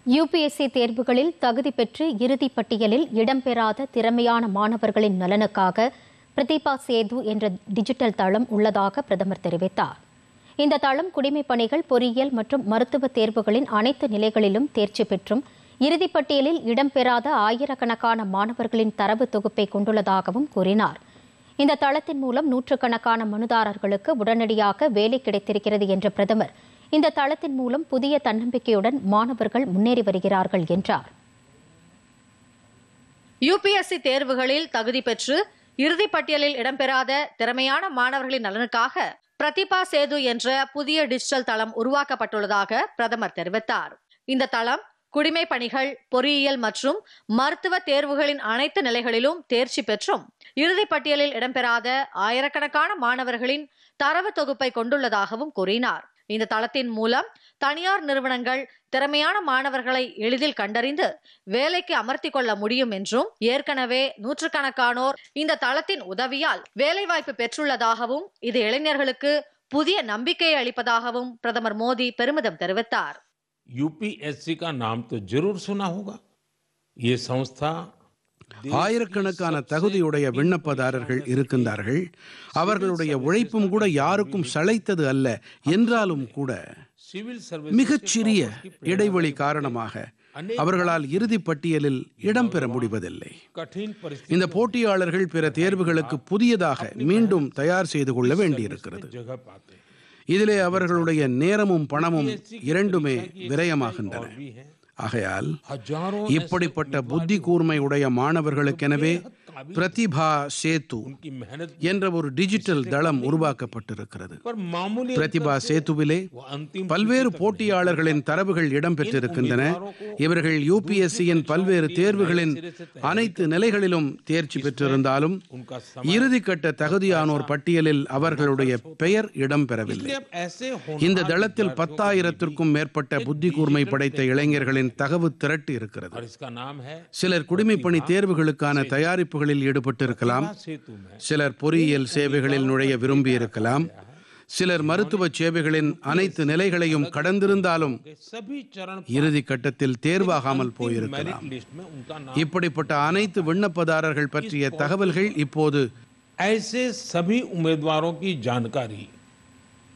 UPSC தேர்வுகளில் தகுதி பெற்று இறுதிப் பட்டியலில் இடம்பெறாத திறமையான மாணவர்களின் நலனுக்காக பிரதிபா சேது என்ற டிஜிட்டல் தளம் உள்ளதாக பிரதமர் தெரிவித்தார். இந்த தளம் குடிமைப் பணிகள், பொறியியல் மற்றும் மருத்துவ தேர்வுகளின் அனைத்து நிலைகளிலும் தேர்ச்சி பெற்றும் இறுதிப் பட்டியலில் இடம்பெறாத ஆயிரக்கணக்கான மாணவர்களின் தரவு தொகுப்பை கொண்டுள்ளதாகவும் கூறினார். இந்த தளத்தின் மூலம் நூற்றுக்கணக்கான மனுதாரர்களுக்கு உடனடியாக வேலை கிடைத்திருக்கிறது என்ற பிரதமர், இந்த தளத்தின் மூலம் புதிய தன்னம்பிக்கையுடன் மாணவர்கள் முன்னேறி வருகிறார்கள் என்றார். யுபிஎஸ்சி தேர்வுகளில் தகுதி பெற்று இறுதிப் பட்டியலில் இடம்பெறாத திறமையான மாணவர்களின் நலனுக்காக பிரதிபா சேது என்ற புதிய டிஜிட்டல் தளம் உருவாக்கப்பட்டுள்ளதாக பிரதமர் தெரிவித்தார். இந்த தளம் குடிமைப் பணிகள், பொறியியல் மற்றும் மருத்துவ தேர்வுகளின் அனைத்து நிலைகளிலும் தேர்ச்சி பெற்றும் இறுதிப் பட்டியலில் இடம்பெறாத ஆயிரக்கணக்கான மாணவர்களின் தரவு தொகுப்பை கொண்டுள்ளதாகவும் கூறினார். இந்த தளத்தின் மூலம் தனியார் நிறுவனங்கள் திறமையான மாணவர்களை எளிதில் கண்டறிந்து வேலைக்கு அமர்த்திக் கொள்ள முடியும் என்றும், ஏற்கனவே நூற்றுக்கணக்கானோர் இந்த தளத்தின் உதவியால் வேலைவாய்ப்பு பெற்றுள்ளதாகவும், இது இளைஞர்களுக்கு புதிய நம்பிக்கையை அளிப்பதாகவும் பிரதமர் மோடி பெருமிதம் தெரிவித்தார். यूपीएससी का नाम तो जरूर सुना होगा. ये संस्था ஆயிரக்கணக்கான தகுதியுடைய விண்ணப்பதாரர்கள் இருக்கின்றார்கள். அவர்களுடைய உழைப்பும் கூட யாருக்கும் சளைத்தது அல்ல. என்றாலும் கூட மிகச்சிறிய இடைவெளி காரணமாக அவர்களால் இறுதிப் பட்டியலில் இடம்பெற முடிவதில்லை. இந்த போட்டியாளர்கள் பிற தேர்வுகளுக்கு புதியதாக மீண்டும் தயார் செய்து கொள்ள வேண்டியிருக்கிறது. இதிலே அவர்களுடைய நேரமும் பணமும் இரண்டுமே விரயமாகின்றன. ஆகையால் இப்படிப்பட்ட புத்தி கூர்மையுடைய மாணவர்களுக்கெனவே பிரதிபா சேது என்ற ஒரு டிஜிட்டல் தளம் உருவாக்கப்பட்டிருக்கிறது. பிரதிபா சேதுவிலே பல்வேறு போட்டியாளர்களின் தரவுகள் இடம்பெற்றிருக்கின்றன. இவர்கள் யுபிஎஸ்சியின் பல்வேறு தேர்வுகளின் அனைத்து நிலைகளிலும் தேர்ச்சி பெற்றிருந்தாலும் இறுதிக்கட்ட தகுதியானோர் பட்டியலில் அவர்களுடைய பெயர் இடம்பெறவில்லை. இந்த தளத்தில் 10,000-க்கும் மேற்பட்ட புத்தி கூர்மை படைத்த இளைஞர்களின் தகவு திரட்டு இருக்கிறது. சிலர் குடிமைப்பணி தேர்வுகளுக்கான தயாரிப்புகளில் ஈடுபட்டிருக்கலாம். சிலர் பொறியியல் சேவைகளில் நுழைய விரும்பி இருக்கலாம். சிலர் மருத்துவ சேவைகளின் அனைத்து நிலைகளையும் கடந்திருந்தாலும் இறுதி கட்டத்தில் தேர்வாகாமல் போயிருக்கலாம். இப்படிப்பட்ட அனைத்து விண்ணப்பதாரர்கள் பற்றிய தகவல்கள் இப்போது ऐसे सभी उम्मीदवारों की जानकारी